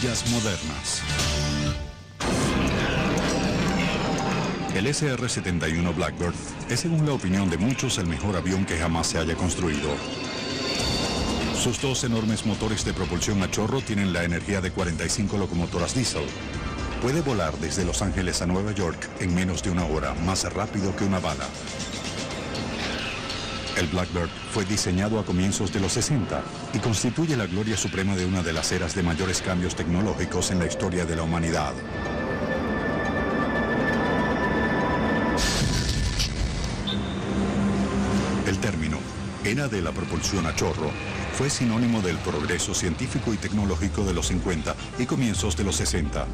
maravillas modernas. El SR-71 Blackbird es, según la opinión de muchos, el mejor avión que jamás se haya construido. Sus dos enormes motores de propulsión a chorro tienen la energía de 45 locomotoras diésel. Puede volar desde Los Ángeles a Nueva York en menos de una hora, más rápido que una bala. El Blackbird fue diseñado a comienzos de los 60 y constituye la gloria suprema de una de las eras de mayores cambios tecnológicos en la historia de la humanidad. El término era de la propulsión a chorro fue sinónimo del progreso científico y tecnológico de los 50 y comienzos de los 60.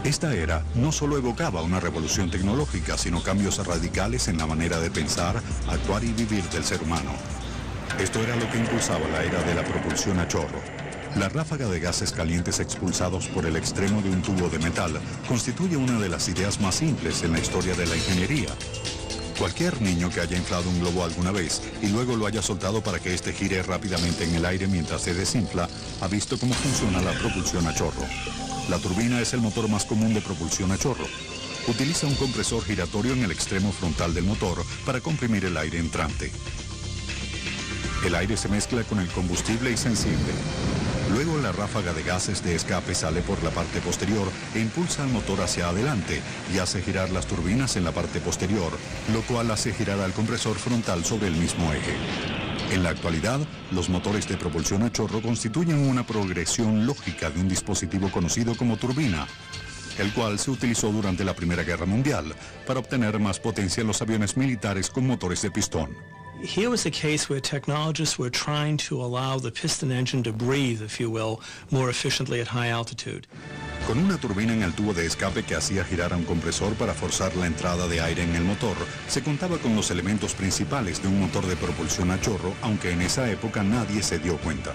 Esta era no solo evocaba una revolución tecnológica, sino cambios radicales en la manera de pensar, actuar y vivir del ser humano. Esto era lo que impulsaba la era de la propulsión a chorro. La ráfaga de gases calientes expulsados por el extremo de un tubo de metal constituye una de las ideas más simples en la historia de la ingeniería. Cualquier niño que haya inflado un globo alguna vez y luego lo haya soltado para que éste gire rápidamente en el aire mientras se desinfla, ha visto cómo funciona la propulsión a chorro. La turbina es el motor más común de propulsión a chorro. Utiliza un compresor giratorio en el extremo frontal del motor para comprimir el aire entrante. El aire se mezcla con el combustible y se enciende. Luego la ráfaga de gases de escape sale por la parte posterior e impulsa al motor hacia adelante y hace girar las turbinas en la parte posterior, lo cual hace girar al compresor frontal sobre el mismo eje. En la actualidad, los motores de propulsión a chorro constituyen una progresión lógica de un dispositivo conocido como turbina, el cual se utilizó durante la Primera Guerra Mundial para obtener más potencia en los aviones militares con motores de pistón. Here was a case where technologists were trying to allow the piston engine to breathe, if you will, more efficiently at high altitude. Con una turbina en el tubo de escape que hacía girar a un compresor para forzar la entrada de aire en el motor, se contaba con los elementos principales de un motor de propulsión a chorro, aunque en esa época nadie se dio cuenta.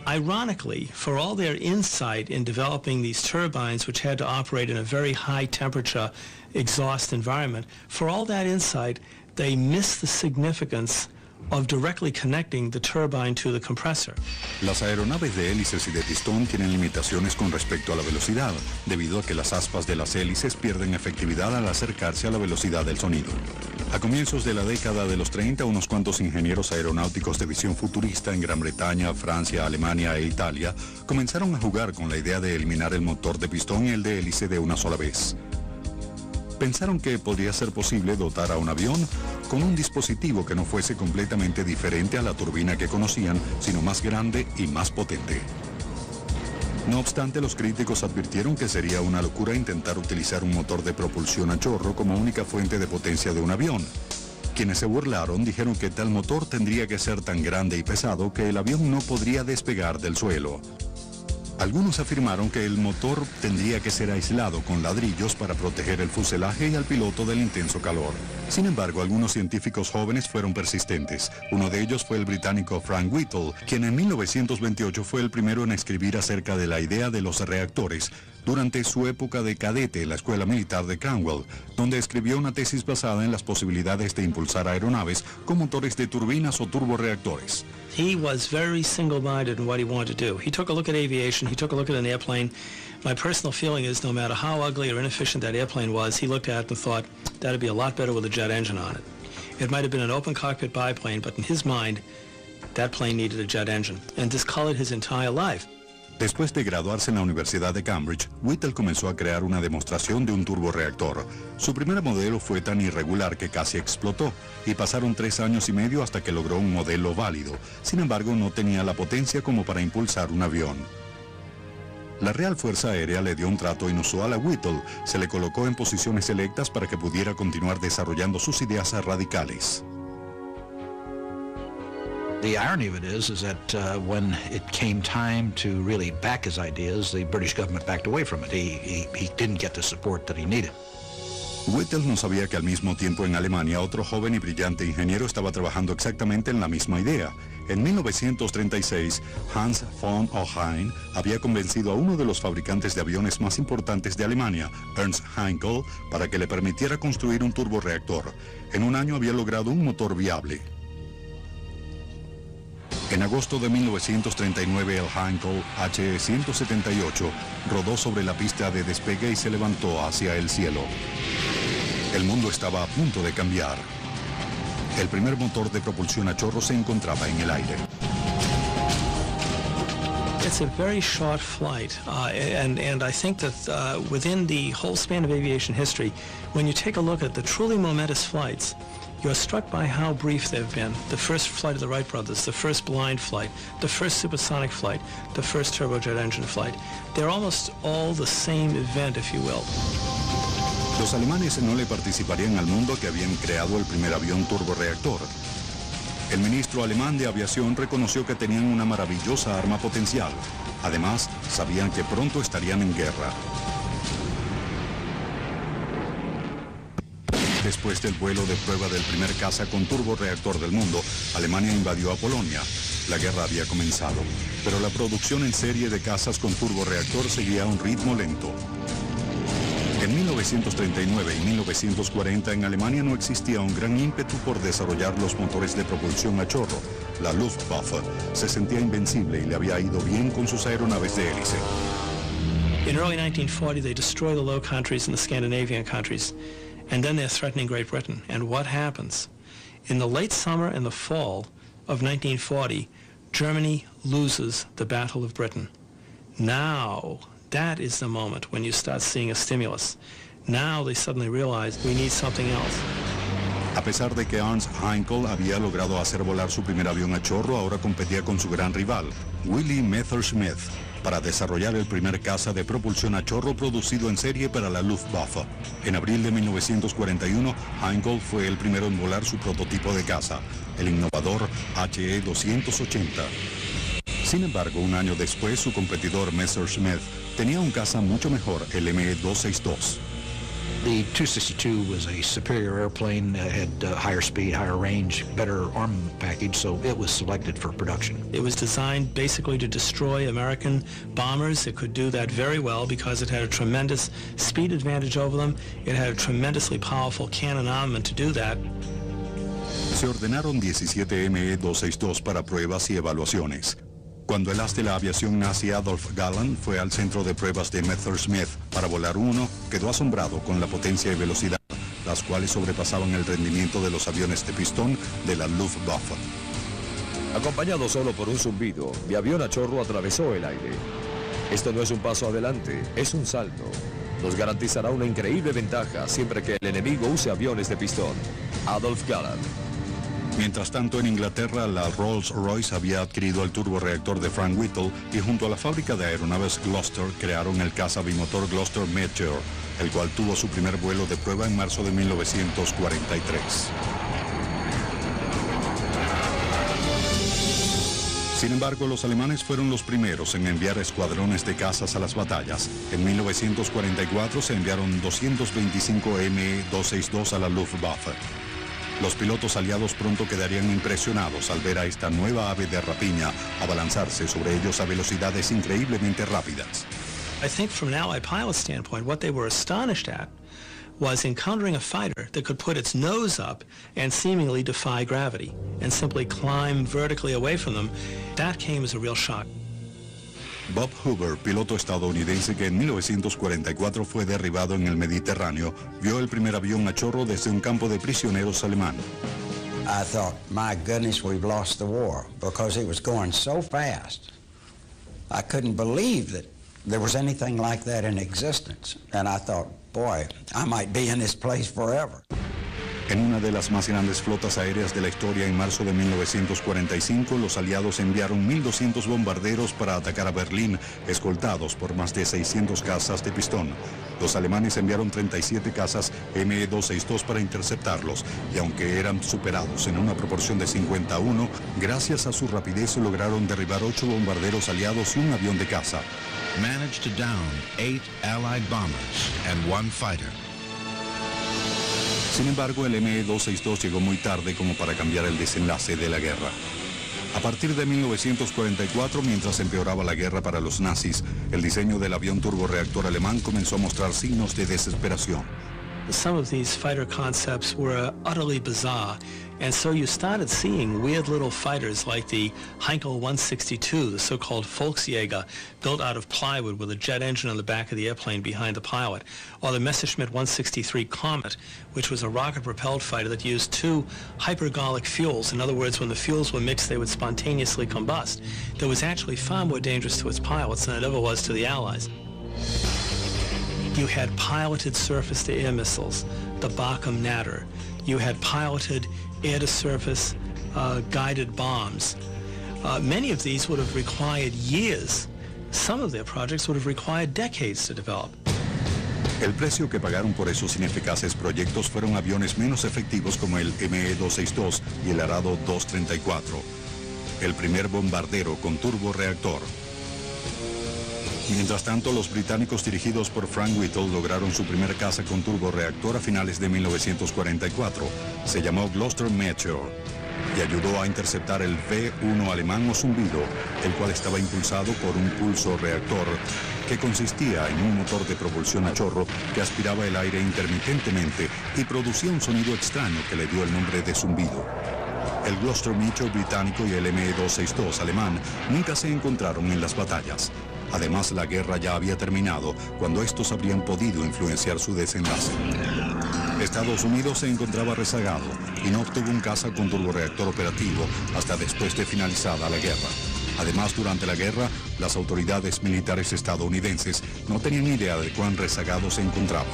Ironically, for all their insight in developing these turbines, which had to operate in a very high temperature exhaust environment, for all that insight, they missed the significance of directly connecting the turbine to the compressor. Las aeronaves de hélices y de pistón tienen limitaciones con respecto a la velocidad, debido a que las aspas de las hélices pierden efectividad al acercarse a la velocidad del sonido. A comienzos de la década de los 30, unos cuantos ingenieros aeronáuticos de visión futurista en Gran Bretaña, Francia, Alemania e Italia comenzaron a jugar con la idea de eliminar el motor de pistón y el de hélice de una sola vez. Pensaron que podría ser posible dotar a un avión con un dispositivo que no fuese completamente diferente a la turbina que conocían, sino más grande y más potente. No obstante, los críticos advirtieron que sería una locura intentar utilizar un motor de propulsión a chorro como única fuente de potencia de un avión. Quienes se burlaron dijeron que tal motor tendría que ser tan grande y pesado que el avión no podría despegar del suelo. Algunos afirmaron que el motor tendría que ser aislado con ladrillos para proteger el fuselaje y al piloto del intenso calor. Sin embargo, algunos científicos jóvenes fueron persistentes. Uno de ellos fue el británico Frank Whittle, quien en 1928 fue el primero en escribir acerca de la idea de los reactores durante su época de cadete en la Escuela Militar de Camwell, donde escribió una tesis basada en las posibilidades de impulsar aeronaves con motores de turbinas o turborreactores. He was very single-minded in what he wanted to do. He took a look at aviation, he took a look at an airplane. My personal feeling is no matter how ugly or inefficient that airplane was, he looked at it and thought, that'd be a lot better with a jet engine on it. It might have been an open cockpit biplane, but in his mind, that plane needed a jet engine. And this colored his entire life. Después de graduarse en la Universidad de Cambridge, Whittle comenzó a crear una demostración de un turborreactor. Su primer modelo fue tan irregular que casi explotó, y pasaron 3 años y medio hasta que logró un modelo válido. Sin embargo, no tenía la potencia como para impulsar un avión. La Real Fuerza Aérea le dio un trato inusual a Whittle. Se le colocó en posiciones selectas para que pudiera continuar desarrollando sus ideas radicales. The irony of it is that when it came time to really back his ideas, the British government backed away from it. He didn't get the support that he needed. Whittle no sabía que al mismo tiempo en Alemania otro joven y brillante ingeniero estaba trabajando exactamente en la misma idea. En 1936, Hans von Ohain había convencido a uno de los fabricantes de aviones más importantes de Alemania, Ernst Heinkel, para que le permitiera construir un turborreactor. En un año había logrado un motor viable. En agosto de 1939, el Heinkel HE-178 rodó sobre la pista de despegue y se levantó hacia el cielo. El mundo estaba a punto de cambiar. El primer motor de propulsión a chorro se encontraba en el aire. It's a very short flight, and I think that within the whole span of aviation history, when you take a look at the truly momentous flights, you're struck by how brief they've been. The first flight of the Wright brothers, the first blind flight, the first supersonic flight, the first turbojet engine flight. They're almost all the same event, if you will. Los alemanes no le participarían al mundo que habían creado el primer avión turborreactor. El ministro alemán de aviación reconoció que tenían una maravillosa arma potencial. Además, sabían que pronto estarían en guerra. Después del vuelo de prueba del primer caza con turborreactor del mundo, Alemania invadió a Polonia. La guerra había comenzado, pero la producción en serie de cazas con turborreactor seguía a un ritmo lento. En 1939 y 1940 en Alemania no existía un gran ímpetu por desarrollar los motores de propulsión a chorro. La Luftwaffe se sentía invencible y le había ido bien con sus aeronaves de hélice. In early 1940, they destroy the Low Countries and the Scandinavian countries, and then they're threatening Great Britain. And what happens? In the late summer and the fall of 1940, Germany loses the Battle of Britain. Now, that is the moment when you start seeing a stimulus. Now they suddenly realize we need something else. A pesar de que Ernst Heinkel había logrado hacer volar su primer avión a chorro, ahora competía con su gran rival, Willy Messerschmitt, para desarrollar el primer caza de propulsión a chorro producido en serie para la Luftwaffe. En abril de 1941, Heinkel fue el primero en volar su prototipo de caza, el innovador HE-280. Sin embargo, un año después, su competidor Messerschmitt tenía un caza mucho mejor, el ME-262. The 262 was a superior airplane, had higher speed, higher range, better armament package, so it was selected for production. It was designed basically to destroy American bombers. It could do that very well because it had a tremendous speed advantage over them. It had a tremendously powerful cannon armament to do that. Se ordenaron 17 ME-262 para pruebas y evaluaciones. Cuando el as de la aviación nazi Adolf Galland fue al centro de pruebas de Messerschmitt para volar uno, quedó asombrado con la potencia y velocidad, las cuales sobrepasaban el rendimiento de los aviones de pistón de la Luftwaffe. Acompañado solo por un zumbido, mi avión a chorro atravesó el aire. Esto no es un paso adelante, es un salto. Nos garantizará una increíble ventaja siempre que el enemigo use aviones de pistón. Adolf Galland. Mientras tanto, en Inglaterra, la Rolls-Royce había adquirido el turborreactor de Frank Whittle y junto a la fábrica de aeronaves Gloster crearon el caza bimotor Gloster Meteor, el cual tuvo su primer vuelo de prueba en marzo de 1943. Sin embargo, los alemanes fueron los primeros en enviar escuadrones de cazas a las batallas. En 1944 se enviaron 225 ME-262 a la Luftwaffe. Los pilotos aliados pronto quedarían impresionados al ver a esta nueva ave de rapiña abalanzarse sobre ellos a velocidades increíblemente rápidas. I think from an Allied pilot standpoint, what they were astonished at was encountering a fighter that could put its nose up and seemingly defy gravity and simply climb vertically away from them. That came as a real shock. Bob Hoover, piloto estadounidense que en 1944 fue derribado en el Mediterráneo, vio el primer avión a chorro desde un campo de prisioneros alemán. I thought, my goodness, we've lost the war because it was going so fast. I couldn't believe that there was anything like that in existence. And I thought, boy, I might be in this place forever. En una de las más grandes flotas aéreas de la historia, en marzo de 1945, los aliados enviaron 1.200 bombarderos para atacar a Berlín, escoltados por más de 600 cazas de pistón. Los alemanes enviaron 37 cazas ME-262 para interceptarlos, y aunque eran superados en una proporción de 51, gracias a su rapidez lograron derribar 8 bombarderos aliados y un avión de caza. Managed to down 8 Allied bombers and 1 fighter. Sin embargo, el ME-262 llegó muy tarde como para cambiar el desenlace de la guerra. A partir de 1944, mientras empeoraba la guerra para los nazis, el diseño del avión turborreactor alemán comenzó a mostrar signos de desesperación. Some of these fighter concepts were utterly bizarre. And so you started seeing weird little fighters like the Heinkel 162, the so-called Volksjäger, built out of plywood with a jet engine on the back of the airplane behind the pilot, or the Messerschmitt 163 Comet, which was a rocket-propelled fighter that used two hypergolic fuels. In other words, when the fuels were mixed, they would spontaneously combust. That was actually far more dangerous to its pilots than it ever was to the Allies. You had piloted surface-to-air missiles, the Barkham Natter. You had piloted air-to-surface guided bombs. Many of these would have required years. Some of their projects would have required decades to develop. El precio que pagaron por esos ineficaces proyectos fueron aviones menos efectivos como el ME-262 y el Arado 234, el primer bombardero con turborreactor. Mientras tanto, los británicos dirigidos por Frank Whittle lograron su primer caza con turborreactor a finales de 1944. Se llamó Gloster Meteor y ayudó a interceptar el V-1 alemán o zumbido, el cual estaba impulsado por un pulso reactor que consistía en un motor de propulsión a chorro que aspiraba el aire intermitentemente y producía un sonido extraño que le dio el nombre de zumbido. El Gloster Meteor británico y el ME-262 alemán nunca se encontraron en las batallas. Además, la guerra ya había terminado cuando estos habrían podido influenciar su desenlace. Estados Unidos se encontraba rezagado y no obtuvo un caza con turborreactor operativo hasta después de finalizada la guerra. Además, durante la guerra, las autoridades militares estadounidenses no tenían idea de cuán rezagados se encontraban.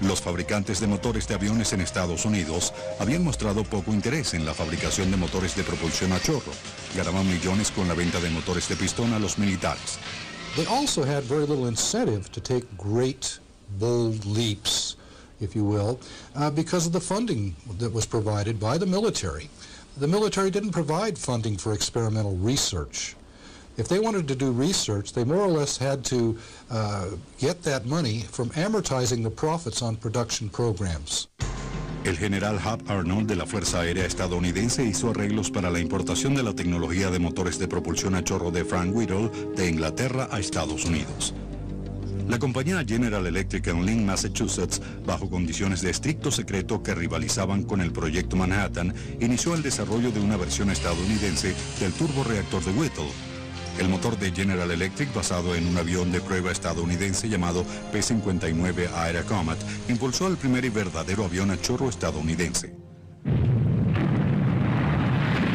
Los fabricantes de motores de aviones en Estados Unidos habían mostrado poco interés en la fabricación de motores de propulsión a chorro. Ganaban millones con la venta de motores de pistón a los militares. They also had very little incentive to take great, bold leaps, if you will, because of the funding that was provided by the military. The military didn't provide funding for experimental research. If they wanted to do research, they more or less had to get that money from amortizing the profits on production programs. El general Hap Arnold de la Fuerza Aérea estadounidense hizo arreglos para la importación de la tecnología de motores de propulsión a chorro de Frank Whittle de Inglaterra a Estados Unidos. La compañía General Electric en Lynn, Massachusetts, bajo condiciones de estricto secreto que rivalizaban con el proyecto Manhattan, inició el desarrollo de una versión estadounidense del turborreactor de Whittle. El motor de General Electric, basado en un avión de prueba estadounidense llamado P-59 Air Comet, impulsó el primer y verdadero avión a chorro estadounidense.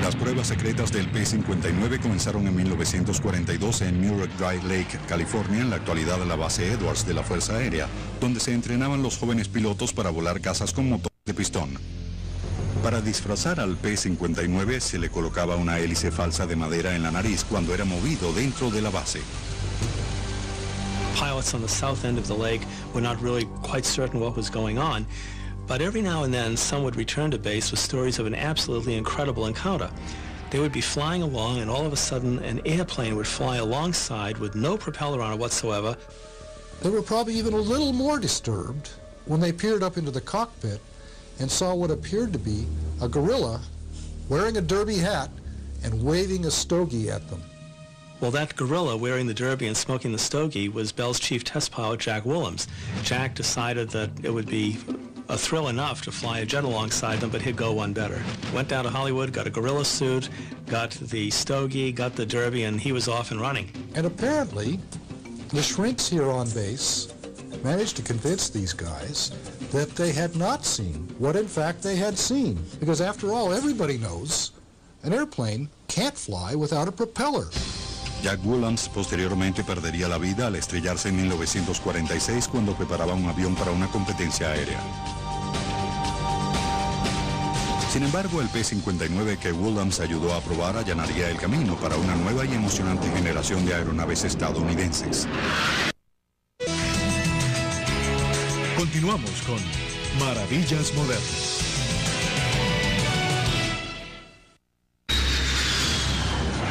Las pruebas secretas del P-59 comenzaron en 1942 en Muroc Dry Lake, California, en la actualidad la base Edwards de la Fuerza Aérea, donde se entrenaban los jóvenes pilotos para volar cazas con motor de pistón. Para disfrazar al P-59 se le colocaba una hélice falsa de madera en la nariz cuando era movido dentro de la base. Pilots on the south end of the lake were not really quite certain what was going on, but every now and then some would return to base with stories of an absolutely incredible encounter. They would be flying along and all of a sudden an airplane would fly alongside with no propeller on it whatsoever. They were probably even a little more disturbed when they peered up into the cockpit and saw what appeared to be a gorilla wearing a derby hat and waving a stogie at them. Well, that gorilla wearing the derby and smoking the stogie was Bell's chief test pilot, Jack Willems. Jack decided that it would be a thrill enough to fly a jet alongside them, but he'd go one better. Went down to Hollywood, got a gorilla suit, got the stogie, got the derby, and he was off and running. And apparently, the shrinks here on base managed to convince these guys that they had not seen what in fact they had seen. Because after all, everybody knows an airplane can't fly without a propeller. Jack Willems posteriormente perdería la vida al estrellarse en 1946 cuando preparaba un avión para una competencia aérea. Sin embargo, el P-59 que Willems ayudó a probar allanaría el camino para una nueva y emocionante generación de aeronaves estadounidenses. Continuamos con Maravillas Modernas.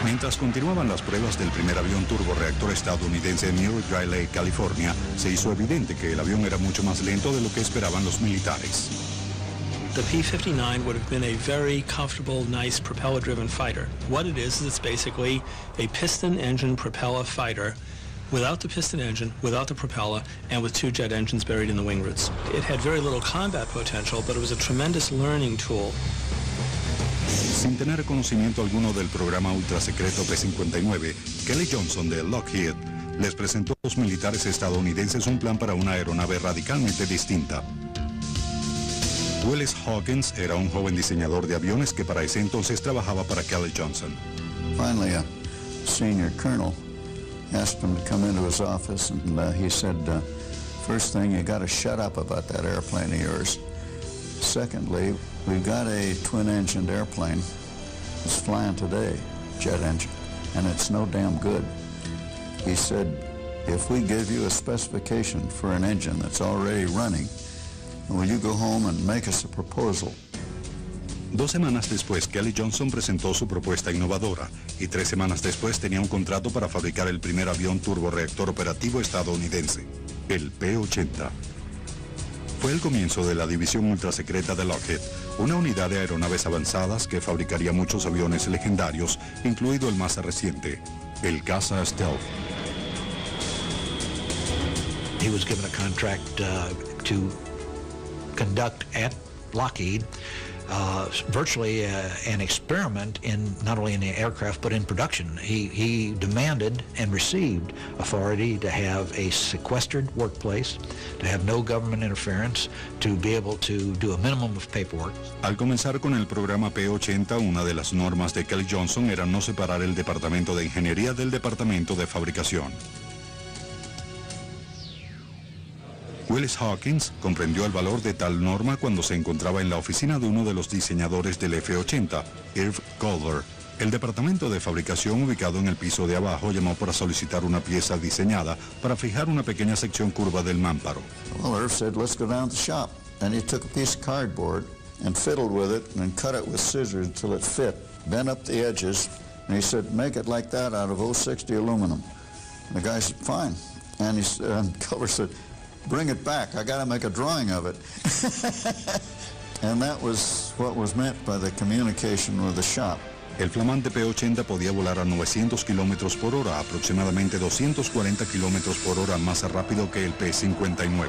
Mientras continuaban las pruebas del primer avión turborreactor estadounidense en Muroc Dry Lake, California, se hizo evidente que el avión era mucho más lento de lo que esperaban los militares. The P-59 would have been a very comfortable, nice propeller-driven fighter. What it is it's basically a piston engine propeller fighter without the piston engine, without the propeller, and with two jet engines buried in the wing roots. It had very little combat potential, but it was a tremendous learning tool Sin tener conocimiento alguno del programa ultrasecreto P-59, Kelly Johnson de Lockheed les presentó a los militares estadounidenses un plan para una aeronave radicalmente distinta. Willis Hawkins era un joven diseñador de aviones que para ese entonces trabajaba para Kelly Johnson. Finally, a senior colonel asked him to come into his office, and he said, first thing, you got to shut up about that airplane of yours. Secondly, we've got a twin-engined airplane that's flying today, jet engine, and it's no damn good. He said, if we give you a specification for an engine that's already running, will you go home and make us a proposal? 2 semanas después, Kelly Johnson presentó su propuesta innovadora y 3 semanas después tenía un contrato para fabricar el primer avión turborreactor operativo estadounidense, el P-80. Fue el comienzo de la división ultrasecreta de Lockheed, una unidad de aeronaves avanzadas que fabricaría muchos aviones legendarios, incluido el más reciente, el caza Stealth. He was given a contract to conduct at Lockheed virtually an experiment in not only in the aircraft but in production. He demanded and received authority to have a sequestered workplace, to have no government interference, to be able to do a minimum of paperwork. Al comenzar con el programa P-80, una de las normas de Kelly Johnson era no separar el departamento de ingeniería del departamento de fabricación. Willis Hawkins comprendió el valor de tal norma cuando se encontraba en la oficina de uno de los diseñadores del F-80, Irv Culver. El departamento de fabricación ubicado en el piso de abajo llamó para solicitar una pieza diseñada para fijar una pequeña sección curva del mámparo. Well, Irv said, let's go down to the shop. And he took a piece of cardboard and fiddled with it and cut it with scissors until it fit, bent up the edges, and he said, make it like that out of 060 aluminum. And the guy said, fine. And Culver said, bring it back, I gotta make a drawing of it. And that was what was meant by the communication with the shop. El flamante P-80 podía volar a 900 kilómetros por hora, aproximadamente 240 kilómetros por hora más rápido que el P-59.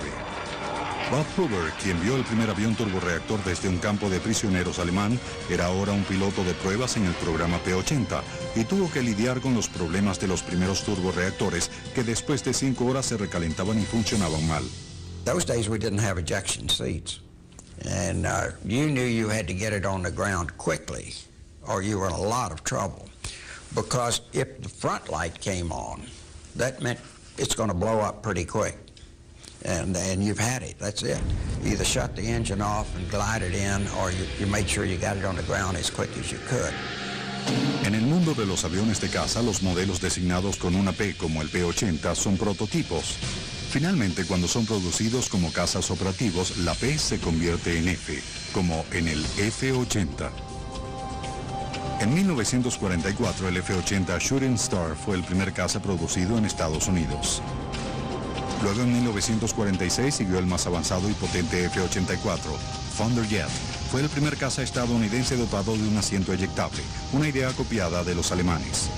Bob Hoover, quien vio el primer avión turborreactor desde un campo de prisioneros alemán, era ahora un piloto de pruebas en el programa P-80 y tuvo que lidiar con los problemas de los primeros turborreactores que después de 5 horas se recalentaban y funcionaban mal. Those days we didn't have ejection seats, and you knew you had to get it on the ground quickly or you were in a lot of trouble, because if the front light came on, that meant it's going to blow up pretty quick. And you've had it, that's it. You either shut the engine off and glide it in, or you made sure you got it on the ground as quick as you could. En el mundo de los aviones de caza, los modelos designados con una P como el P-80 son prototipos. Finalmente, cuando son producidos como cazas operativos, la P se convierte en F, como en el F-80. En 1944, el F-80 Shooting Star fue el primer caza producido en Estados Unidos. Luego, en 1946, siguió el más avanzado y potente F-84, Thunderjet. Fue el primer caza estadounidense dotado de un asiento eyectable, una idea copiada de los alemanes.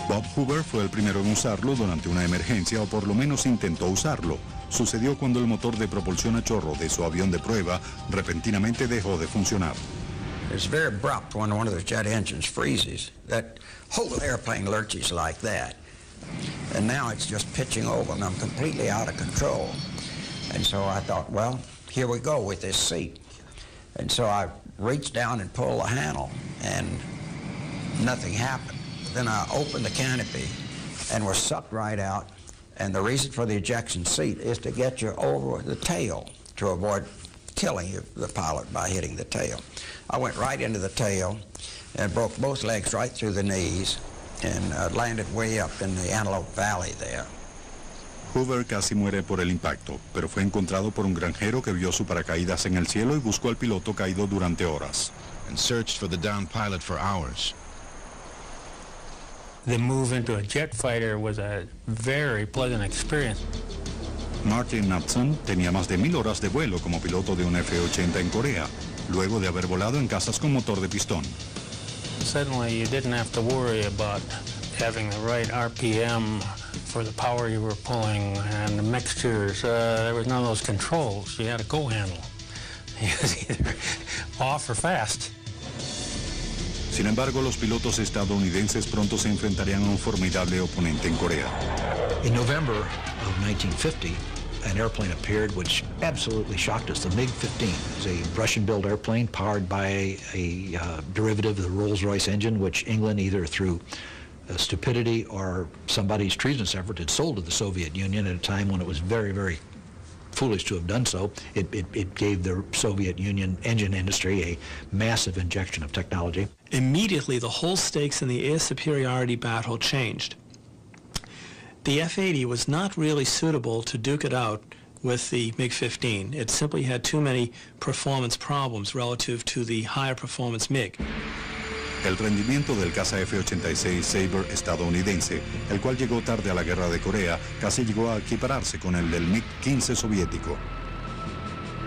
Bob Hoover fue el primero en usarlo durante una emergencia, o por lo menos intentó usarlo. Sucedió cuando el motor de propulsión a chorro de su avión de prueba repentinamente dejó de funcionar. It's very abrupt when one of those jet engines freezes. That whole airplane lurches like that. And now it's just pitching over and I'm completely out of control. And so I thought, well, here we go with this seat. And so I reached down and pulled the handle and nothing happened. Then I opened the canopy and we're sucked right out. And the reason for the ejection seat is to get you over the tail to avoid killing the pilot by hitting the tail. I went right into the tail and broke both legs right through the knees and landed way up in the Antelope Valley there. Hoover casi muere por el impacto, pero fue encontrado por un granjero que vio su paracaídas en el cielo y buscó al piloto caído durante horas. And searched for the downed pilot for hours. The move into a jet fighter was a very pleasant experience. Martin Knudsen tenía más de 1000 horas de vuelo como piloto de un F-80 en Corea, luego de haber volado en cazas con motor de pistón. Suddenly you didn't have to worry about having the right RPM for the power you were pulling and the mixtures. There was none of those controls. You had a go handle. It was either off or fast. Sin embargo, los pilotos estadounidenses pronto se enfrentarían a un formidable oponente en Corea. In November of 1950, an airplane appeared which absolutely shocked us. The MiG-15 is a Russian-built airplane powered by a derivative of the Rolls-Royce engine, which England, either through stupidity or somebody's treasonous effort, had sold to the Soviet Union at a time when it was very, very foolish to have done so. It gave the Soviet Union engine industry a massive injection of technology. Immediately, the whole stakes in the air superiority battle changed. The F-80 was not really suitable to duke it out with the MiG-15. It simply had too many performance problems relative to the higher performance MiG. El rendimiento del caza F-86 Sabre estadounidense, el cual llegó tarde a la guerra de Corea, casi llegó a equipararse con el del MiG-15 soviético.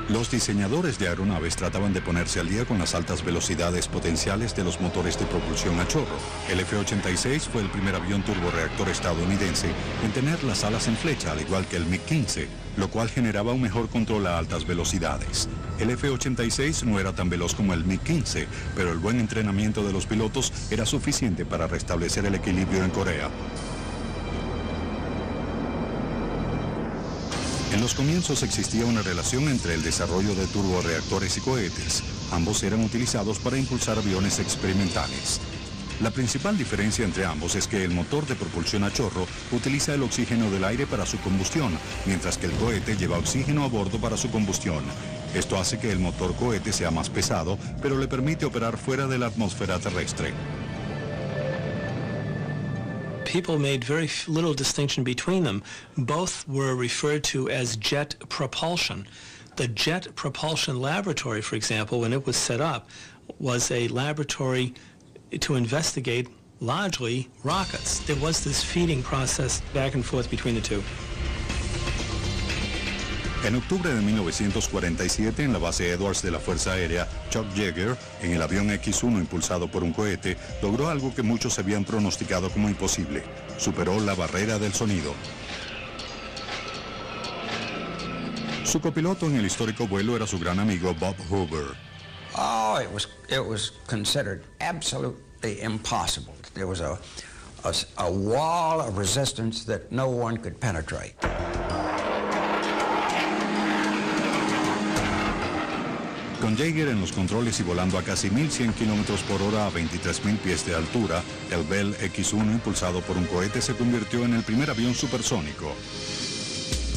Los diseñadores de aeronaves trataban de ponerse al día con las altas velocidades potenciales de los motores de propulsión a chorro. El F-86 fue el primer avión turborreactor estadounidense en tener las alas en flecha, al igual que el MiG-15, lo cual generaba un mejor control a altas velocidades. El F-86 no era tan veloz como el MiG-15, pero el buen entrenamiento de los pilotos era suficiente para restablecer el equilibrio en Corea. En los comienzos existía una relación entre el desarrollo de turborreactores y cohetes. Ambos eran utilizados para impulsar aviones experimentales. La principal diferencia entre ambos es que el motor de propulsión a chorro utiliza el oxígeno del aire para su combustión, mientras que el cohete lleva oxígeno a bordo para su combustión. Esto hace que el motor cohete sea más pesado, pero le permite operar fuera de la atmósfera terrestre. People made very little distinction between them. Both were referred to as jet propulsion. The Jet Propulsion Laboratory, for example, when it was set up, was a laboratory to investigate largely rockets. There was this feeding process back and forth between the two. En octubre de 1947, en la base Edwards de la Fuerza Aérea, Chuck Yeager, en el avión X-1 impulsado por un cohete, logró algo que muchos habían pronosticado como imposible. Superó la barrera del sonido. Su copiloto en el histórico vuelo era su gran amigo Bob Hoover. Oh, it was considered absolutely impossible. There was a wall of resistance that no one could penetrate. Con Yeager en los controles y volando a casi 1.100 kilómetros por hora a 23.000 pies de altura, el Bell X-1 impulsado por un cohete se convirtió en el primer avión supersónico.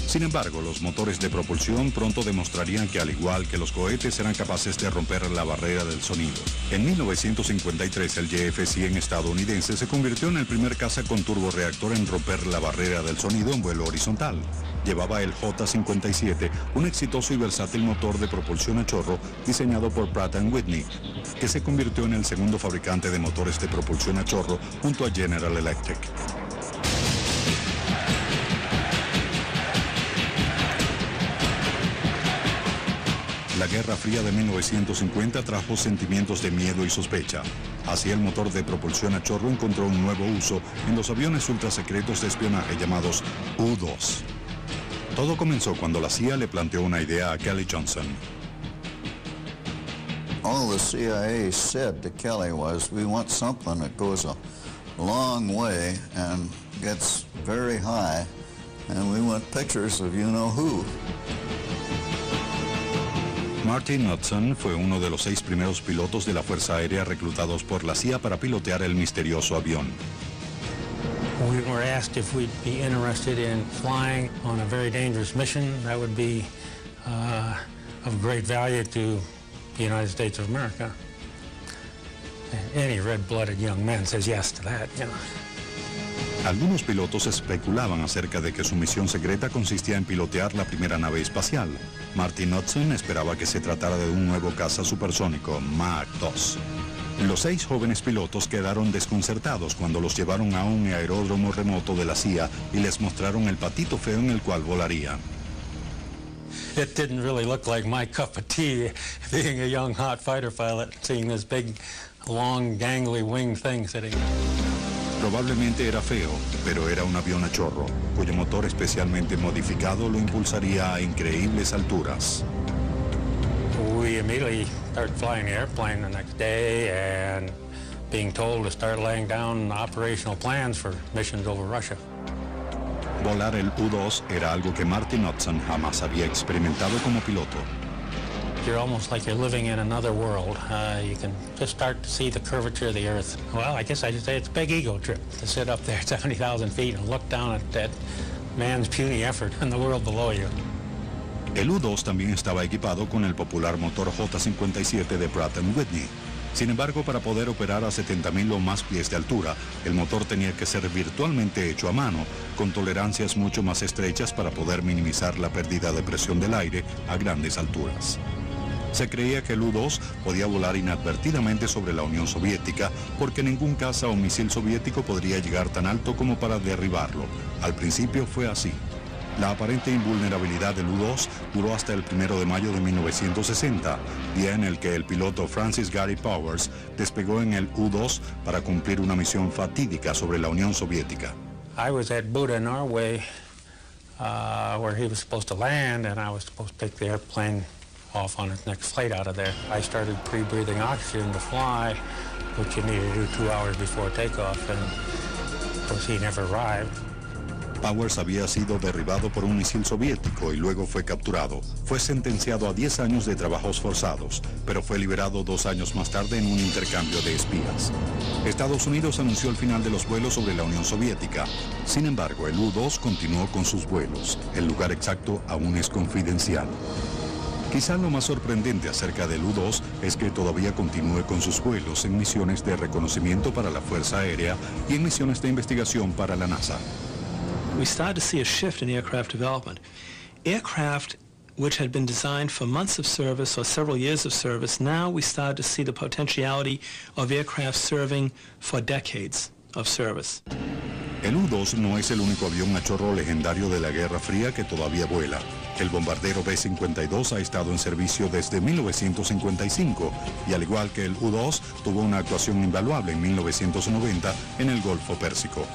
Sin embargo, los motores de propulsión pronto demostrarían que, al igual que los cohetes, eran capaces de romper la barrera del sonido. En 1953, el JF-100 estadounidense se convirtió en el primer caza con turborreactor en romper la barrera del sonido en vuelo horizontal. Llevaba el J-57, un exitoso y versátil motor de propulsión a chorro diseñado por Pratt & Whitney, que se convirtió en el segundo fabricante de motores de propulsión a chorro junto a General Electric. La Guerra Fría de 1950 trajo sentimientos de miedo y sospecha. Así, el motor de propulsión a chorro encontró un nuevo uso en los aviones ultrasecretos de espionaje llamados U-2. Todo comenzó cuando la CIA le planteó una idea a Kelly Johnson. All the CIA said to Kelly was, we want something that goes a long way and gets very high, and we want pictures of you-know-who. Martin Knudsen fue uno de los 6 primeros pilotos de la Fuerza Aérea reclutados por la CIA para pilotear el misterioso avión. We were asked if we'd be interested in flying on a very dangerous mission that would be of great value to the United States of America. And any red-blooded young man says yes to that, you know. Algunos pilotos especulaban acerca de que su misión secreta consistía en pilotear la primera nave espacial. Martin Knudsen esperaba que se tratara de un nuevo caza supersónico, Mach 2. Los 6 jóvenes pilotos quedaron desconcertados cuando los llevaron a un aeródromo remoto de la CIA y les mostraron el patito feo en el cual volarían. It didn't really look like my cup of tea, being a young hot fighter pilot, seeing this big, long, gangly wing thing sitting there. Probablemente era feo, pero era un avión a chorro, cuyo motor especialmente modificado lo impulsaría a increíbles alturas. We immediately started flying the airplane the next day, and being told to start laying down operational plans for missions over Russia. Volar el U-2 era algo que Martin Knudsen jamás había experimentado como piloto. You're almost like you're living in another world. You can just start to see the curvature of the Earth. Well, I guess I should say it's a big ego trip to sit up there at 70,000 feet and look down at that man's puny effort in the world below you. El U-2 también estaba equipado con el popular motor J-57 de Pratt & Whitney. Sin embargo, para poder operar a 70.000 o más pies de altura, el motor tenía que ser virtualmente hecho a mano, con tolerancias mucho más estrechas para poder minimizar la pérdida de presión del aire a grandes alturas. Se creía que el U-2 podía volar inadvertidamente sobre la Unión Soviética porque ningún caza o misil soviético podría llegar tan alto como para derribarlo. Al principio fue así. La aparente invulnerabilidad del U-2 duró hasta el 1 de mayo de 1960, día en el que el piloto Francis Gary Powers despegó en el U-2 para cumplir una misión fatídica sobre la Unión Soviética. I was at Buda, Norway, where he was supposed to land, and I was supposed to take the airplane off on its next flight out of there. I started pre-breathing oxygen to fly, which you need to do 2 hours before takeoff, and of course he never arrived. Powers había sido derribado por un misil soviético y luego fue capturado. Fue sentenciado a 10 años de trabajos forzados, pero fue liberado 2 años más tarde en un intercambio de espías. Estados Unidos anunció el final de los vuelos sobre la Unión Soviética. Sin embargo, el U-2 continuó con sus vuelos. El lugar exacto aún es confidencial. Quizá lo más sorprendente acerca del U-2 es que todavía continúe con sus vuelos en misiones de reconocimiento para la Fuerza Aérea y en misiones de investigación para la NASA. We started to see a shift in aircraft development. Aircraft which had been designed for months of service or several years of service, now we started to see the potentiality of aircraft serving for decades of service. El U-2 no es el único avión a chorro legendario de la Guerra Fría que todavía vuela. El bombardero B-52 ha estado en servicio desde 1955 y al igual que el U-2 tuvo una actuación invaluable en 1990 en el Golfo Pérsico.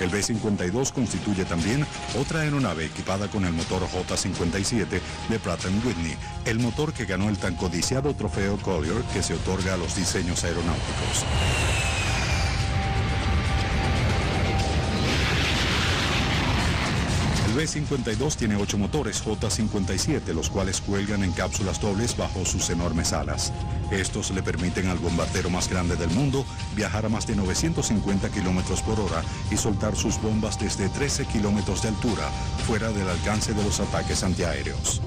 El B-52 constituye también otra aeronave equipada con el motor J-57 de Pratt & Whitney, el motor que ganó el tan codiciado trofeo Collier que se otorga a los diseños aeronáuticos. El B-52 tiene 8 motores J-57, los cuales cuelgan en cápsulas dobles bajo sus enormes alas. Estos le permiten al bombardero más grande del mundo viajar a más de 950 kilómetros por hora y soltar sus bombas desde 13 kilómetros de altura, fuera del alcance de los ataques antiaéreos.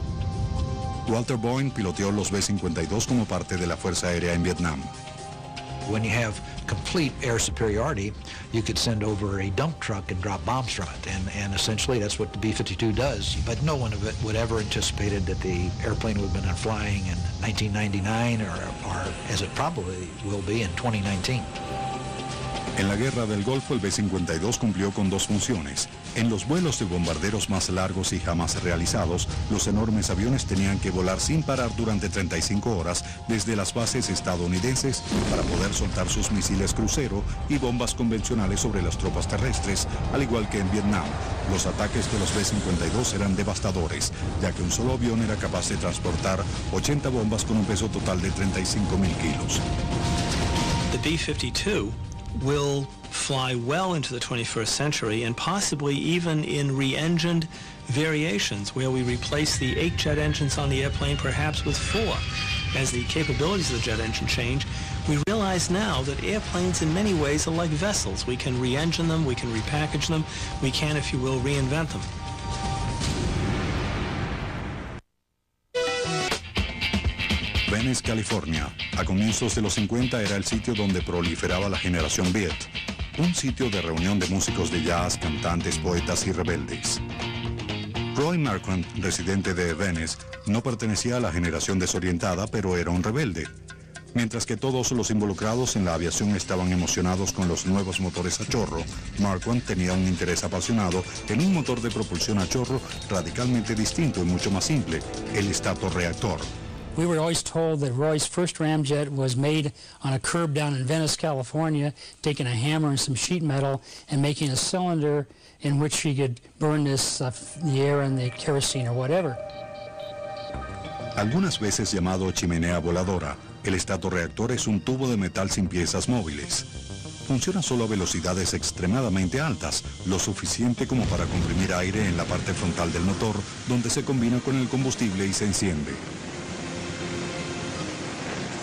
Walter Boeing piloteó los B-52 como parte de la Fuerza Aérea en Vietnam. When you have complete air superiority, you could send over a dump truck and drop bombs from it, and essentially that's what the B-52 does. But no one would ever anticipated that the airplane would have been flying in 1999 or as it probably will be in 2019. En la Guerra del Golfo, el B-52 cumplió con 2 funciones. En los vuelos de bombarderos más largos y jamás realizados, los enormes aviones tenían que volar sin parar durante 35 horas desde las bases estadounidenses para poder soltar sus misiles crucero y bombas convencionales sobre las tropas terrestres, al igual que en Vietnam. Los ataques de los B-52 eran devastadores, ya que un solo avión era capaz de transportar 80 bombas con un peso total de 35.000 kilos. The B-52 will fly well into the 21st century and possibly even in re-engined variations where we replace the 8 jet engines on the airplane perhaps with 4. As the capabilities of the jet engine change, we realize now that airplanes in many ways are like vessels. We can re-engine them, we can repackage them, we can, if you will, reinvent them. Venice, California. A comienzos de los 50 era el sitio donde proliferaba la generación Beat, un sitio de reunión de músicos de jazz, cantantes, poetas y rebeldes. Roy Marquand, residente de Venice, no pertenecía a la generación desorientada, pero era un rebelde. Mientras que todos los involucrados en la aviación estaban emocionados con los nuevos motores a chorro, Marquand tenía un interés apasionado en un motor de propulsión a chorro radicalmente distinto y mucho más simple, el estatorreactor. We were always told that Roy's first ramjet was made on a curb down in Venice, California, taking a hammer and some sheet metal and making a cylinder in which he could burn this, the air and the kerosene or whatever. Algunas veces llamado chimenea voladora, El estatorreactor es un tubo de metal sin piezas móviles. Funciona solo a velocidades extremadamente altas, lo suficiente como para comprimir aire en la parte frontal del motor, donde se combina con el combustible y se enciende.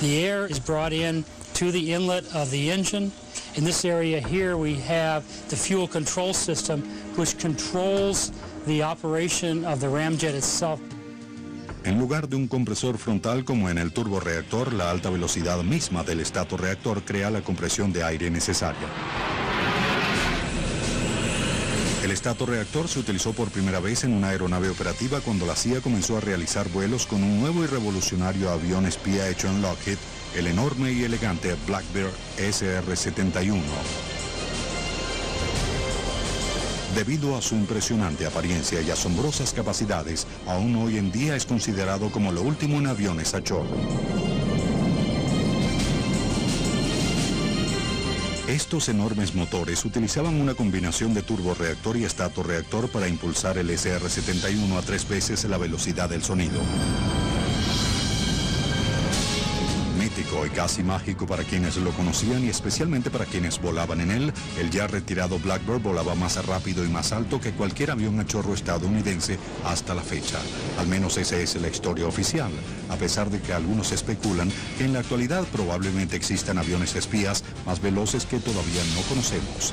The air is brought in to the inlet of the engine. In this area here we have the fuel control system, which controls the operation of the ramjet itself. En lugar de un compresor frontal como en el turborreactor, la alta velocidad misma del estatorreactor crea la compresión de aire necesaria. El estatorreactor se utilizó por primera vez en una aeronave operativa cuando la CIA comenzó a realizar vuelos con un nuevo y revolucionario avión espía hecho en Lockheed, el enorme y elegante Blackbird SR-71. Debido a su impresionante apariencia y asombrosas capacidades, aún hoy en día es considerado como lo último en aviones a chorro. Estos enormes motores utilizaban una combinación de turborreactor y estatorreactor para impulsar el SR-71 a 3 veces la velocidad del sonido. Mítico y casi mágico para quienes lo conocían y especialmente para quienes volaban en él, el ya retirado Blackbird volaba más rápido y más alto que cualquier avión a chorro estadounidense hasta la fecha. Al menos esa es la historia oficial, a pesar de que algunos especulan que en la actualidad probablemente existan aviones espías más veloces que todavía no conocemos.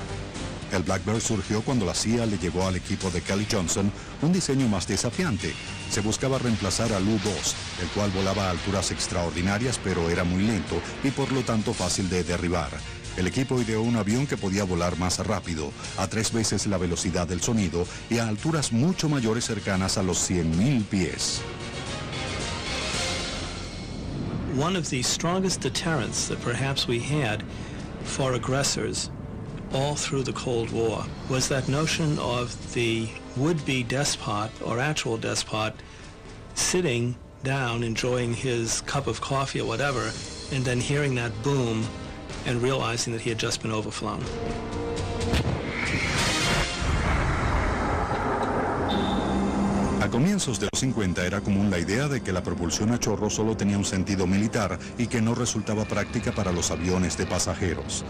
El Blackbird surgió cuando la CIA le llevó al equipo de Kelly Johnson un diseño más desafiante. Se buscaba reemplazar al U-2, el cual volaba a alturas extraordinarias pero era muy lento y por lo tanto fácil de derribar. El equipo ideó un avión que podía volar más rápido, a 3 veces la velocidad del sonido y a alturas mucho mayores cercanas a los 100.000 pies. One of the strongest deterrents that perhaps we had for aggressors all through the Cold War was that notion of the would-be despot or actual despot sitting down enjoying his cup of coffee or whatever and then hearing that boom and realizing that he had just been overflown. A comienzos de los 50 era común la idea de que la propulsión a chorro solo tenía un sentido militar y que no resultaba práctica para los aviones de pasajeros.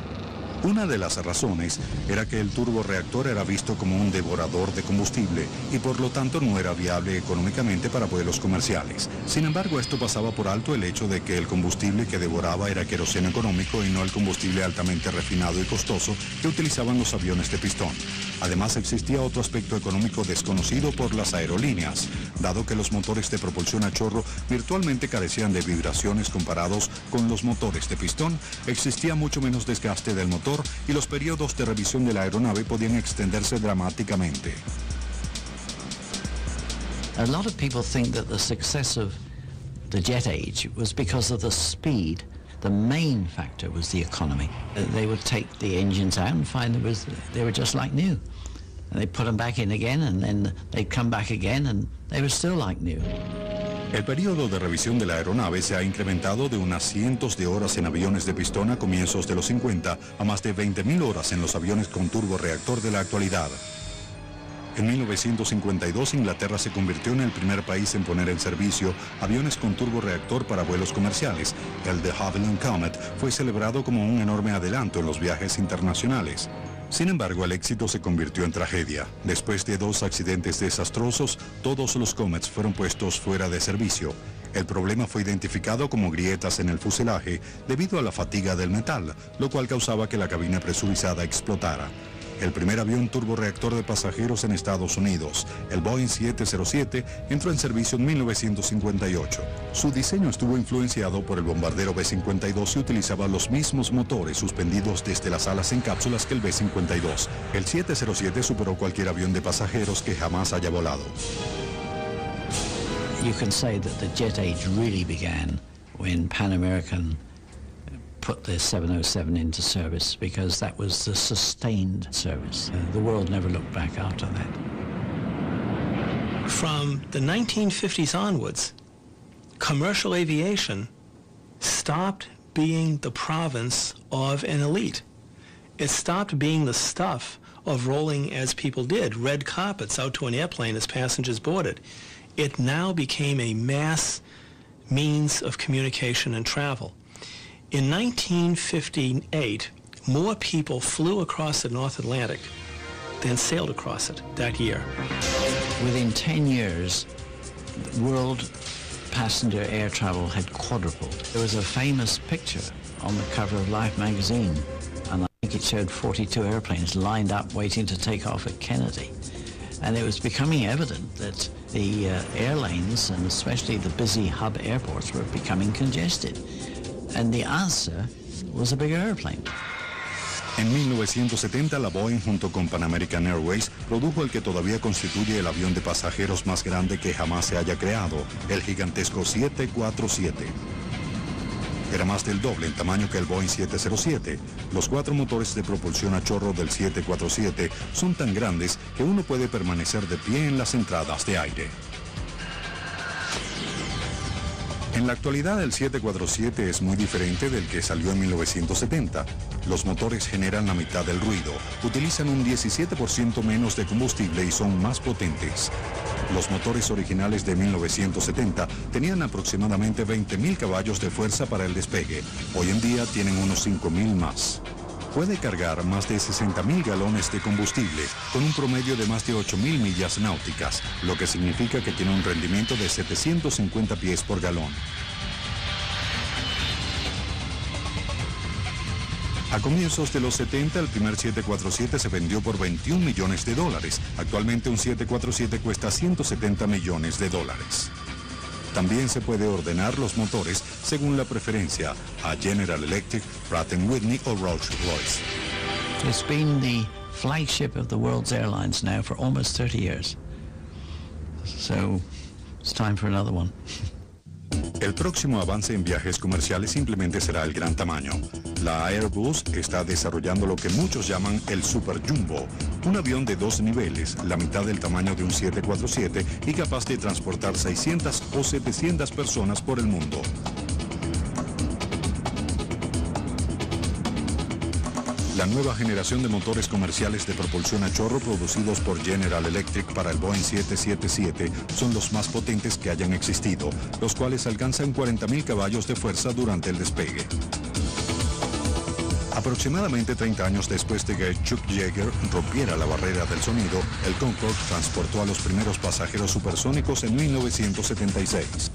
Una de las razones era que el turborreactor era visto como un devorador de combustible y por lo tanto no era viable económicamente para vuelos comerciales. Sin embargo, esto pasaba por alto el hecho de que el combustible que devoraba era queroseno económico y no el combustible altamente refinado y costoso que utilizaban los aviones de pistón. Además, existía otro aspecto económico desconocido por las aerolíneas, dado que los motores de propulsión a chorro virtualmente carecían de vibraciones comparados con los motores de pistón, existía mucho menos desgaste del motor y los periodos de revisión de la aeronave podían extenderse dramáticamente. A lot of people think that the success of the jet age was because of the speed. The main factor was the economy. They would take the engines out and find they were just like new. And they'd put them back in again and then they'd come back again and they were still like new. El periodo de revisión de la aeronave se ha incrementado de unas cientos de horas en aviones de pistón a comienzos de los 50 a más de 20.000 horas en los aviones con turborreactor de la actualidad. En 1952, Inglaterra se convirtió en el primer país en poner en servicio aviones con turborreactor para vuelos comerciales. El de Havilland Comet fue celebrado como un enorme adelanto en los viajes internacionales. Sin embargo, el éxito se convirtió en tragedia. Después de 2 accidentes desastrosos, todos los Comets fueron puestos fuera de servicio. El problema fue identificado como grietas en el fuselaje debido a la fatiga del metal, lo cual causaba que la cabina presurizada explotara. El primer avión turborreactor de pasajeros en Estados Unidos, el Boeing 707, entró en servicio en 1958. Su diseño estuvo influenciado por el bombardero B-52 y utilizaba los mismos motores suspendidos desde las alas en cápsulas que el B-52. El 707 superó cualquier avión de pasajeros que jamás haya volado. You can say that the jet age really began when Pan American put the 707 into service because that was the sustained service. The world never looked back after that. From the 1950s onwards, commercial aviation stopped being the province of an elite. It stopped being the stuff of rolling as people did, red carpets out to an airplane as passengers boarded. It now became a mass means of communication and travel. In 1958, more people flew across the North Atlantic than sailed across it that year. Within 10 years, world passenger air travel had quadrupled. There was a famous picture on the cover of Life magazine, and I think it showed 42 airplanes lined up waiting to take off at Kennedy. And it was becoming evident that the air lanes, and especially the busy hub airports, were becoming congested. And the answer was a bigger airplane. En 1970, la Boeing junto con Pan American Airways produjo el que todavía constituye el avión de pasajeros más grande que jamás se haya creado, el gigantesco 747. Era más del doble en tamaño que el Boeing 707. Los 4 motores de propulsión a chorro del 747 son tan grandes que uno puede permanecer de pie en las entradas de aire. En la actualidad, el 747 es muy diferente del que salió en 1970. Los motores generan la mitad del ruido, utilizan un 17% menos de combustible y son más potentes. Los motores originales de 1970 tenían aproximadamente 20.000 caballos de fuerza para el despegue. Hoy en día tienen unos 5.000 más. Puede cargar más de 60.000 galones de combustible, con un promedio de más de 8.000 millas náuticas, lo que significa que tiene un rendimiento de 750 pies por galón. A comienzos de los 70, el primer 747 se vendió por $21 millones. Actualmente un 747 cuesta $170 millones. También se puede ordenar los motores según la preferencia a General Electric, Pratt & Whitney o Rolls-Royce. It's been the flagship of the world's airlines now for almost 30 years. So it's time for another one. El próximo avance en viajes comerciales simplemente será el gran tamaño. La Airbus está desarrollando lo que muchos llaman el Super Jumbo, un avión de 2 niveles, la mitad del tamaño de un 747 y capaz de transportar 600 o 700 personas por el mundo. La nueva generación de motores comerciales de propulsión a chorro producidos por General Electric para el Boeing 777 son los más potentes que hayan existido, los cuales alcanzan 40.000 caballos de fuerza durante el despegue. Aproximadamente 30 años después de que Chuck Yeager rompiera la barrera del sonido, el Concorde transportó a los primeros pasajeros supersónicos en 1976.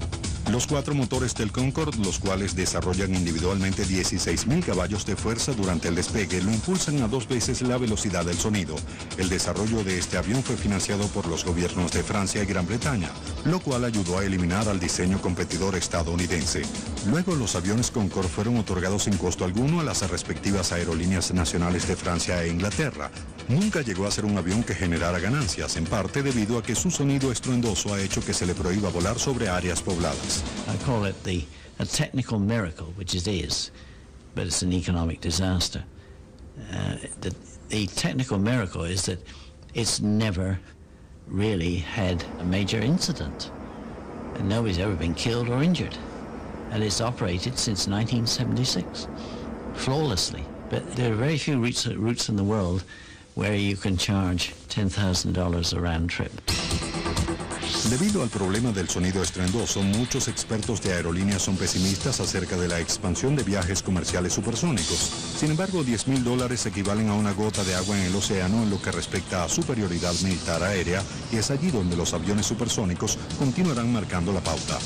Los 4 motores del Concorde, los cuales desarrollan individualmente 16.000 caballos de fuerza durante el despegue, lo impulsan a 2 veces la velocidad del sonido. El desarrollo de este avión fue financiado por los gobiernos de Francia y Gran Bretaña, lo cual ayudó a eliminar al diseño competidor estadounidense. Luego, los aviones Concorde fueron otorgados sin costo alguno a las respectivas aerolíneas nacionales de Francia e Inglaterra. Nunca llegó a ser un avión que generara ganancias, en parte debido a que su sonido estruendoso ha hecho que se le prohíba volar sobre áreas pobladas. I call it a technical miracle, which it is, but it's an economic disaster. The technical miracle is that it's never really had a major incident, and nobody's ever been killed or injured, and it's operated since 1976, flawlessly. But there are very few routes in the world where you can charge $10,000 a round trip. Debido al problema del sonido estruendoso, muchos expertos de aerolíneas son pesimistas acerca de la expansión de viajes comerciales supersónicos. Sin embargo, $10.000 equivalen a una gota de agua en el océano en lo que respecta a superioridad militar aérea, y es allí donde los aviones supersónicos continuarán marcando la pauta.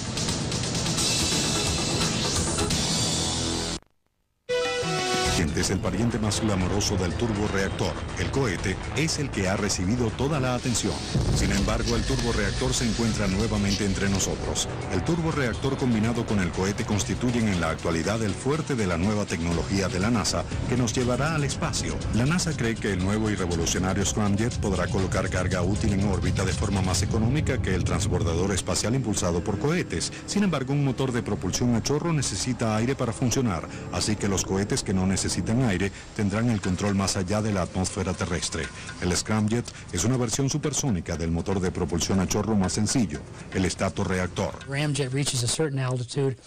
Es el pariente más glamoroso del turborreactor. El cohete es el que ha recibido toda la atención. Sin embargo, el turborreactor se encuentra nuevamente entre nosotros. El turborreactor combinado con el cohete constituyen en la actualidad el fuerte de la nueva tecnología de la NASA que nos llevará al espacio. La NASA cree que el nuevo y revolucionario Scramjet podrá colocar carga útil en órbita de forma más económica que el transbordador espacial impulsado por cohetes. Sin embargo, un motor de propulsión a chorro necesita aire para funcionar, así que los cohetes que no necesitan aire tendrán el control más allá de la atmósfera terrestre. El Scramjet es una versión supersónica del motor de propulsión a chorro más sencillo, el Stratoreactor. Ramjet reaches a certain altitude,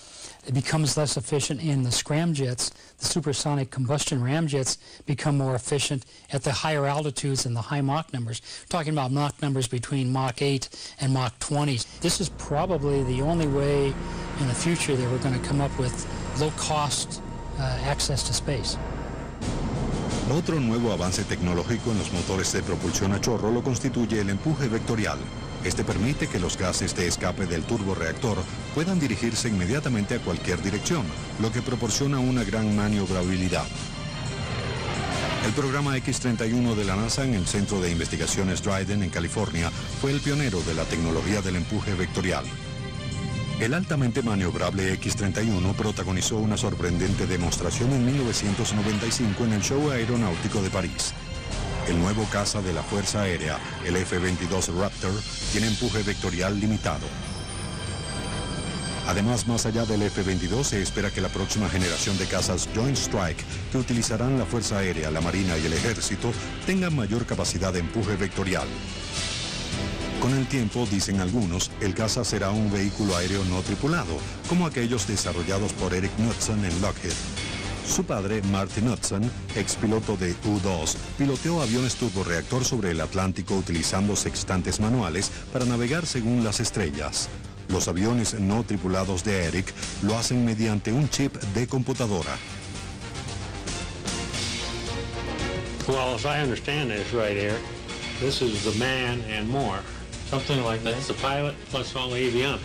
it becomes less efficient, and the scramjets, the supersonic combustion ramjets, become more efficient at the higher altitudes and the high Mach numbers. We're talking about Mach numbers between Mach 8 and Mach 20. This is probably the only way in the future that we're going to come up with low-cost access to space. Otro nuevo avance tecnológico en los motores de propulsión a chorro lo constituye el empuje vectorial. Este permite que los gases de escape del turborreactor puedan dirigirse inmediatamente a cualquier dirección, lo que proporciona una gran maniobrabilidad. El programa X-31 de la NASA en el Centro de Investigaciones Dryden en California fue el pionero de la tecnología del empuje vectorial. El altamente maniobrable X-31 protagonizó una sorprendente demostración en 1995 en el Show Aeronáutico de París. El nuevo caza de la Fuerza Aérea, el F-22 Raptor, tiene empuje vectorial limitado. Además, más allá del F-22, se espera que la próxima generación de cazas Joint Strike, que utilizarán la Fuerza Aérea, la Marina y el Ejército, tengan mayor capacidad de empuje vectorial. Con el tiempo, dicen algunos, el caza será un vehículo aéreo no tripulado, como aquellos desarrollados por Eric Knudsen en Lockheed. Su padre, Marty Knudsen, expiloto de U-2, piloteó aviones turborreactor sobre el Atlántico utilizando sextantes manuales para navegar según las estrellas. Los aviones no tripulados de Eric lo hacen mediante un chip de computadora. Well, if I understand this right here, this is the man and more. Something like that's the pilot plus all the avionics.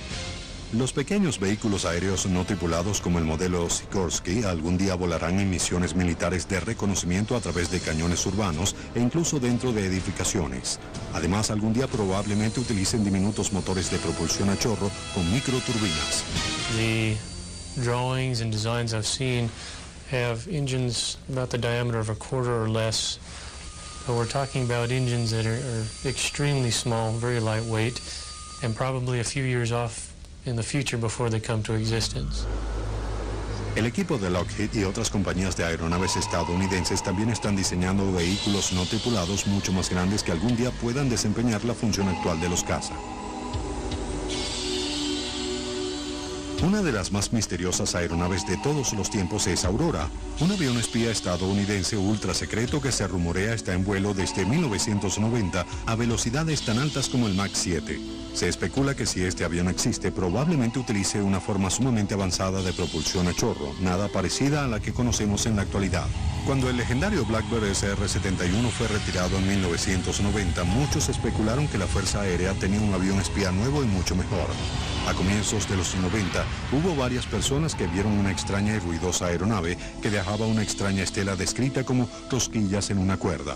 Los pequeños vehículos aéreos no tripulados como el modelo Sikorsky algún día volarán en misiones militares de reconocimiento a través de cañones urbanos e incluso dentro de edificaciones. Además, algún día probablemente utilicen diminutos motores de propulsión a chorro con microturbinas. The drawings and designs I've seen have engines about the diameter of a quarter or less. But we're talking about engines that are extremely small, very lightweight, and probably a few years off in the future before they come to existence. El equipo de Lockheed y otras compañías de aeronaves estadounidenses también están diseñando vehículos no tripulados mucho más grandes que algún día puedan desempeñar la función actual de los caza. Una de las más misteriosas aeronaves de todos los tiempos es Aurora, un avión espía estadounidense ultra secreto que se rumorea está en vuelo desde 1990 a velocidades tan altas como el Mach 7. Se especula que si este avión existe, probablemente utilice una forma sumamente avanzada de propulsión a chorro, nada parecida a la que conocemos en la actualidad. Cuando el legendario Blackbird SR-71 fue retirado en 1990, muchos especularon que la Fuerza Aérea tenía un avión espía nuevo y mucho mejor. A comienzos de los 90, hubo varias personas que vieron una extraña y ruidosa aeronave que viajaba una extraña estela descrita como rosquillas en una cuerda.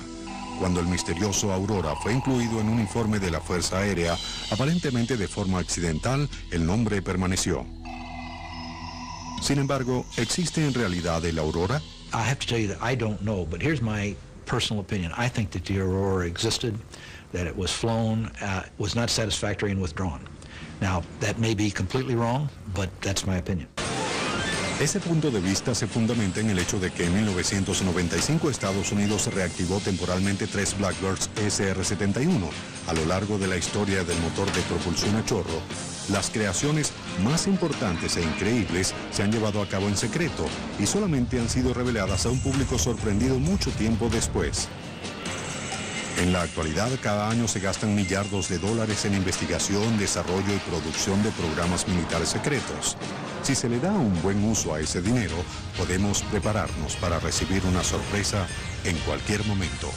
Cuando el misterioso Aurora fue incluido en un informe de la Fuerza Aérea, aparentemente de forma accidental, el nombre permaneció. Sin embargo, ¿existe en realidad el Aurora? I have to tell you that I don't know, but here's my personal opinion. I think that the Aurora existed, that it was flown, was not satisfactory and withdrawn. Now, that may be completely wrong, but that's my opinion. Ese punto de vista se fundamenta en el hecho de que en 1995 Estados Unidos reactivó temporalmente 3 Blackbirds SR-71. A lo largo de la historia del motor de propulsión a chorro, las creaciones más importantes e increíbles se han llevado a cabo en secreto y solamente han sido reveladas a un público sorprendido mucho tiempo después. En la actualidad, cada año se gastan millardos de dólares en investigación, desarrollo y producción de programas militares secretos. Si se le da un buen uso a ese dinero, podemos prepararnos para recibir una sorpresa en cualquier momento.